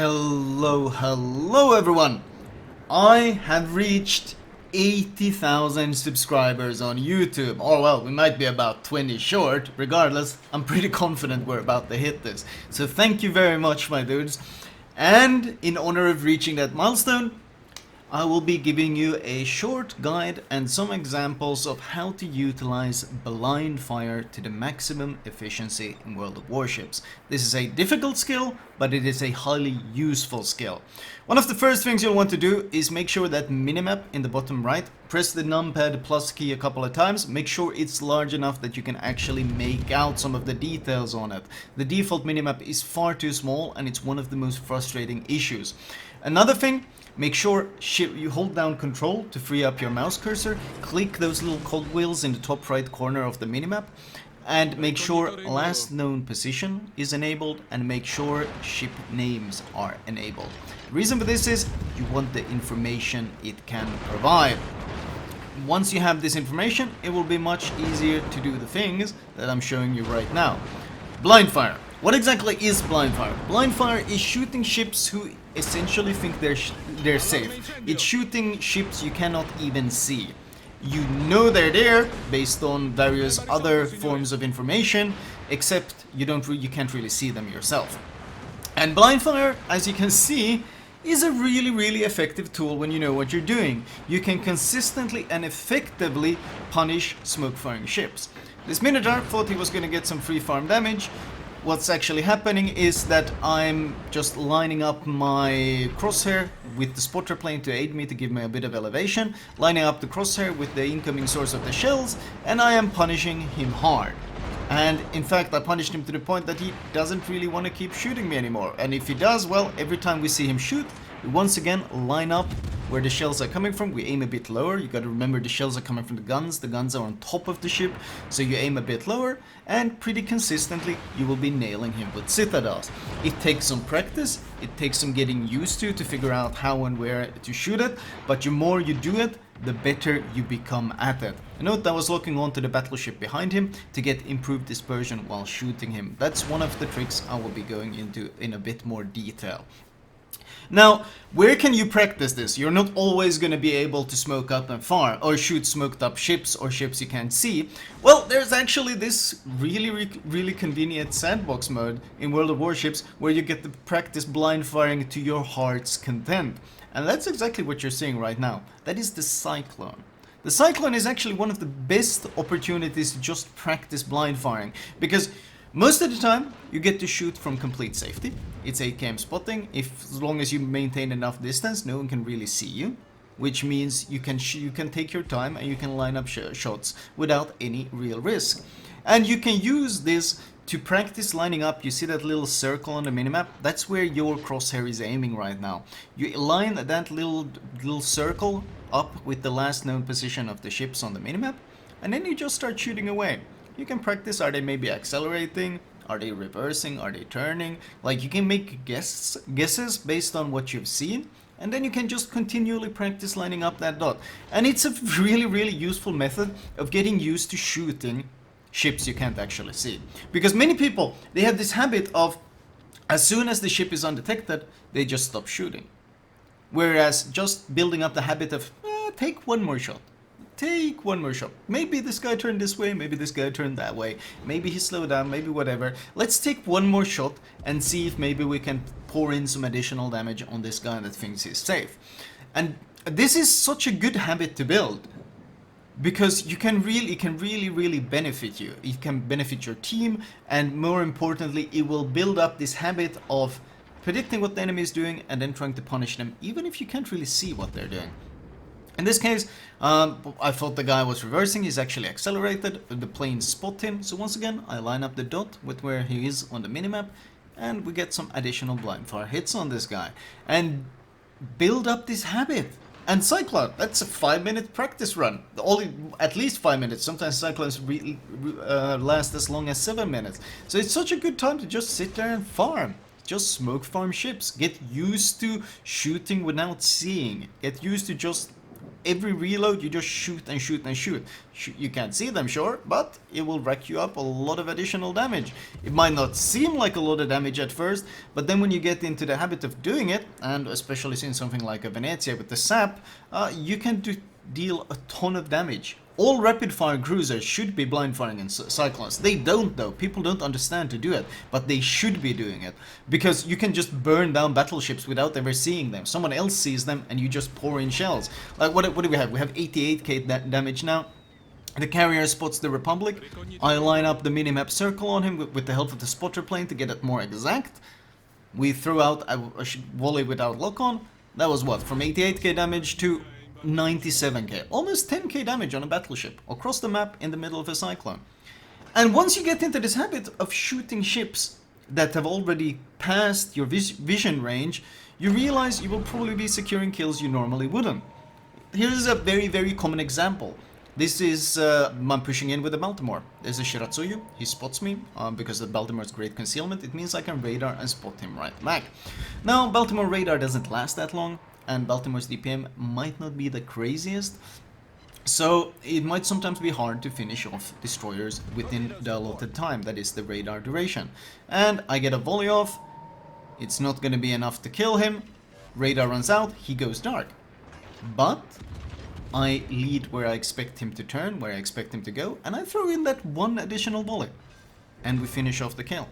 Hello everyone! I have reached 80,000 subscribers on YouTube. Or well, we might be about 20 short. Regardless, I'm pretty confident we're about to hit this. So thank you very much, my dudes. And in honor of reaching that milestone, I will be giving you a short guide and some examples of how to utilize Blindfire to the maximum efficiency in World of Warships. This is a difficult skill, but it is a highly useful skill. One of the first things you'll want to do is make sure that minimap in the bottom right, press the numpad plus key a couple of times, make sure it's large enough that you can actually make out some of the details on it. The default minimap is far too small and it's one of the most frustrating issues. Another thing, make sure you hold down control to free up your mouse cursor, click those little cogwheels in the top right corner of the minimap, and make sure last known position is enabled and make sure ship names are enabled. The reason for this is you want the information it can provide. Once you have this information, it will be much easier to do the things that I'm showing you right now. Blindfire. What exactly is Blindfire? Blindfire is shooting ships who essentially think they're safe. It's shooting ships you cannot even see. You know they're there based on various other forms of information, except you can't really see them yourself. And Blindfire, as you can see, is a really effective tool when you know what you're doing. You can consistently and effectively punish smoke-firing ships. This Minotaur thought he was going to get some free farm damage. What's actually happening is that I'm just lining up my crosshair with the spotter plane to aid me to give me a bit of elevation, lining up the crosshair with the incoming source of the shells, and I am punishing him hard. And in fact, I punished him to the point that he doesn't really want to keep shooting me anymore. And if he does, well, every time we see him shoot, we once again line up where the shells are coming from. We aim a bit lower. You got to remember the shells are coming from the guns are on top of the ship, so you aim a bit lower, and pretty consistently you will be nailing him with citadels. It takes some practice, it takes some getting used to figure out how and where to shoot it, but the more you do it, the better you become at it. Note I was looking onto the battleship behind him to get improved dispersion while shooting him. That's one of the tricks I will be going into in a bit more detail. Now, where can you practice this? You're not always going to be able to smoke up and far, or shoot smoked up ships or ships you can't see. Well, there's actually this really convenient sandbox mode in World of Warships where you get to practice blind firing to your heart's content. And that's exactly what you're seeing right now. That is the Cyclone. The Cyclone is actually one of the best opportunities to just practice blind firing, because most of the time you get to shoot from complete safety. It's AKM spotting. As long as you maintain enough distance, no one can really see you, which means you can take your time and you can line up shots without any real risk. And you can use this to practice lining up. You see that little circle on the minimap? That's where your crosshair is aiming right now. You line that little circle up with the last known position of the ships on the minimap, and then you just start shooting away. You can practice, are they maybe accelerating? Are they reversing? Are they turning? Like, you can make guesses based on what you've seen, and then you can just continually practice lining up that dot. And it's a really useful method of getting used to shooting ships you can't actually see. Because many people, they have this habit of, as soon as the ship is undetected, they just stop shooting. Whereas just building up the habit of, take one more shot. Take one more shot. Maybe this guy turned this way, maybe this guy turned that way, maybe he slowed down, maybe whatever. Let's take one more shot and see if maybe we can pour in some additional damage on this guy that thinks he's safe. And this is such a good habit to build, because it can really benefit you. It can benefit your team, and more importantly, it will build up this habit of predicting what the enemy is doing and then trying to punish them, even if you can't really see what they're doing. In this case, I thought the guy was reversing. He's actually accelerated. The plane spot him. So once again, I line up the dot with where he is on the minimap, and we get some additional blind fire hits on this guy. And build up this habit. And Cyclone, that's a 5-minute practice run. At least 5 minutes. Sometimes Cyclones last as long as 7 minutes. So it's such a good time to just sit there and farm. Just smoke farm ships. Get used to shooting without seeing. Get used to just every reload you just shoot and shoot and shoot. You can't see them, sure, but it will rack you up a lot of additional damage. It might not seem like a lot of damage at first, but then when you get into the habit of doing it, and especially in something like a Venezia with the sap, you can deal a ton of damage. All rapid fire cruisers should be blind firing in cyclones. They don't though. People don't understand to do it, but they should be doing it, because you can just burn down battleships without ever seeing them. Someone else sees them and you just pour in shells. Like what do we have? We have 88k damage now. The carrier spots the Republic. I line up the minimap circle on him with the help of the spotter plane to get it more exact. We threw out a volley without lock-on. That was what? From 88k damage to 97k. Almost 10k damage on a battleship across the map in the middle of a cyclone. And once you get into this habit of shooting ships that have already passed your vision range, you realize you will probably be securing kills you normally wouldn't. Here's a very, very common example. This is, I'm pushing in with the Baltimore. There's a Shiratsuyu, he spots me, because the Baltimore's great concealment, it means I can radar and spot him right back. Now, Baltimore radar doesn't last that long, and Baltimore's DPM might not be the craziest, so it might sometimes be hard to finish off destroyers within the allotted time, that is the radar duration. And I get a volley off, it's not gonna be enough to kill him, radar runs out, he goes dark. But I lead where I expect him to turn, where I expect him to go, and I throw in that one additional volley. And we finish off the kill.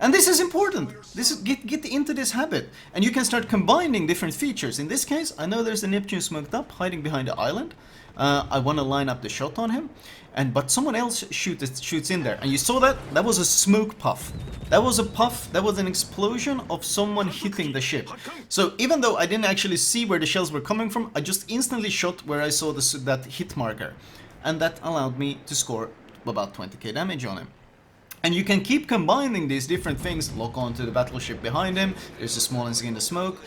And this is important. This is get into this habit, and you can start combining different features. In this case, I know there's a Neptune smoked up, hiding behind the island. I want to line up the shot on him, but someone else shoots in there. And you saw that? That was a smoke puff. That was a puff. That was an explosion of someone hitting the ship. So even though I didn't actually see where the shells were coming from, I just instantly shot where I saw that hit marker, and that allowed me to score about 20k damage on him. And you can keep combining these different things. Lock onto the battleship behind him. There's a Smolensk in the smoke.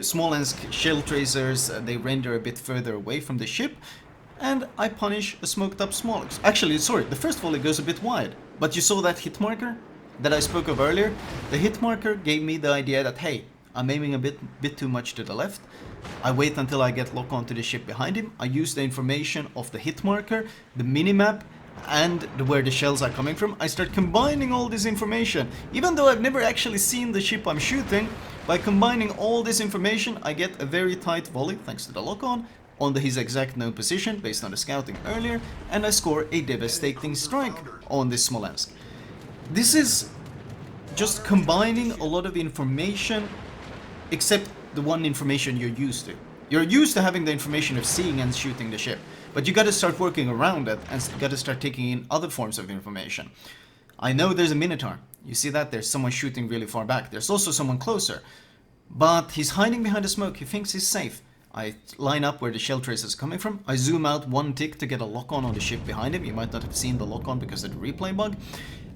Smolensk shell tracers, they render a bit further away from the ship. And I punish a smoked up Smolensk. Actually, sorry, the first volley goes a bit wide. But you saw that hit marker that I spoke of earlier? The hit marker gave me the idea that, hey, I'm aiming a bit too much to the left. I wait until I get lock onto the ship behind him. I use the information of the hit marker, the minimap, and where the shells are coming from. I start combining all this information. Even though I've never actually seen the ship I'm shooting, by combining all this information, I get a very tight volley, thanks to the lock-on, on his exact known position, based on the scouting earlier, and I score a devastating strike on this Smolensk. This is just combining a lot of information, except the one information you're used to. You're used to having the information of seeing and shooting the ship. But you gotta start working around it, and you gotta start taking in other forms of information. I know there's a Minotaur. You see that? There's someone shooting really far back. There's also someone closer. But he's hiding behind the smoke. He thinks he's safe. I line up where the shell trace is coming from. I zoom out one tick to get a lock-on the ship behind him. You might not have seen the lock-on because of the replay bug.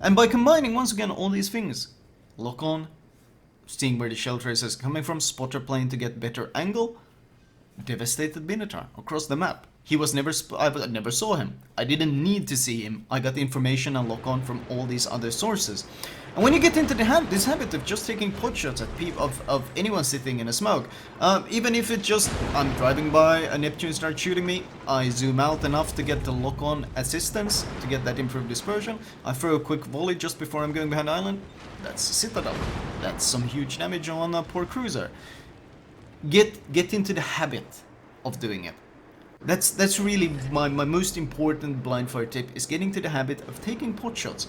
And by combining, once again, all these things. Lock-on, seeing where the shell trace is coming from, spotter plane to get better angle, devastated Minotaur across the map. He was I never saw him. I didn't need to see him. I got the information and lock on from all these other sources. And when you get into this habit of just taking pot shots at people of anyone sitting in a smoke, even if it's just I'm driving by, a Neptune starts shooting me, I zoom out enough to get the lock on assistance to get that improved dispersion. I throw a quick volley just before I'm going behind the island. That's a Citadel. That's some huge damage on a poor cruiser. Get into the habit of doing it. That's really my most important blindfire tip, is getting to the habit of taking pot shots.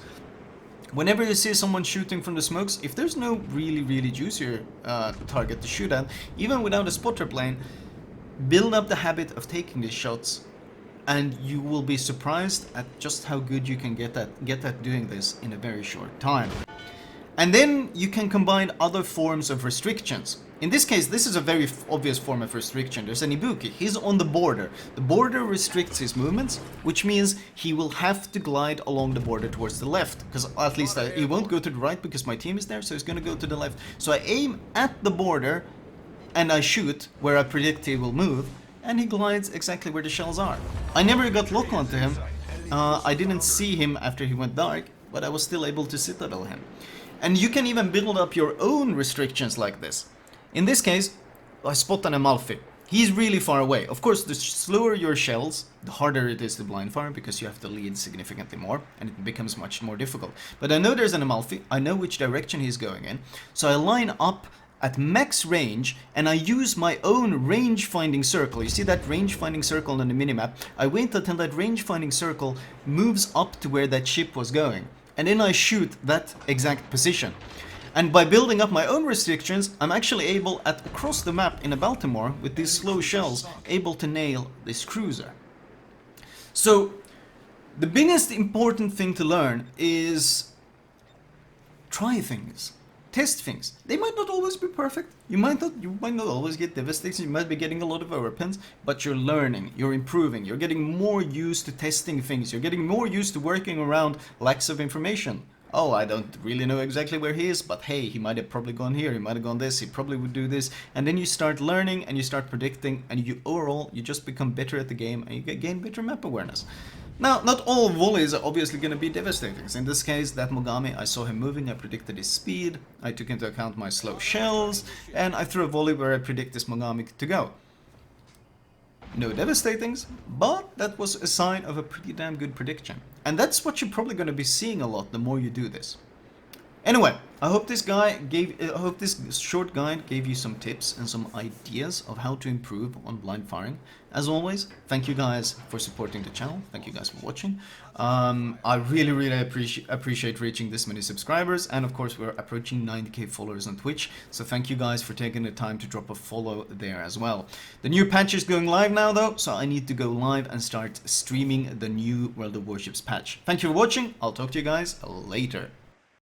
Whenever you see someone shooting from the smokes, if there's no really juicier target to shoot at, even without a spotter plane, build up the habit of taking these shots, and you will be surprised at just how good you can get at doing this in a very short time. And then you can combine other forms of restrictions. In this case, this is a very obvious form of restriction. There's an Ibuki. He's on the border. The border restricts his movements, which means he will have to glide along the border towards the left. Because at least he won't go to the right because my team is there, so he's going to go to the left. So I aim at the border and I shoot where I predict he will move, and he glides exactly where the shells are. I never got lock onto him. I didn't see him after he went dark, but I was still able to Citadel him. And you can even build up your own restrictions like this. In this case, I spot an Amalfi. He's really far away. Of course, the slower your shells, the harder it is to blind fire because you have to lead significantly more and it becomes much more difficult. But I know there's an Amalfi, I know which direction he's going in, so I line up at max range and I use my own range finding circle. You see that range finding circle on the minimap? I wait until that range finding circle moves up to where that ship was going and then I shoot that exact position. And by building up my own restrictions, I'm actually able, across the map in a Baltimore, with these slow shells, able to nail this cruiser. So, the biggest important thing to learn is try things. Test things. They might not always be perfect. You might not always get devastated. You might be getting a lot of overpins, but you're learning, you're improving, you're getting more used to testing things, you're getting more used to working around lacks of information. Oh, I don't really know exactly where he is, but hey, he might have probably gone here, he might have gone this, he probably would do this. And then you start learning and you start predicting and you overall, you just become better at the game and you gain better map awareness. Now, not all volleys are obviously going to be devastating. So in this case, that Mogami, I saw him moving, I predicted his speed, I took into account my slow shells, and I threw a volley where I predict this Mogami to go. No devastatings, but that was a sign of a pretty damn good prediction. And that's what you're probably going to be seeing a lot the more you do this. Anyway, I hope this short guide gave you some tips and some ideas of how to improve on blind firing. As always, thank you guys for supporting the channel. Thank you guys for watching. I really appreciate reaching this many subscribers, and of course we're approaching 90k followers on Twitch. So thank you guys for taking the time to drop a follow there as well. The new patch is going live now though, so I need to go live and start streaming the new World of Warships patch. Thank you for watching. I'll talk to you guys later.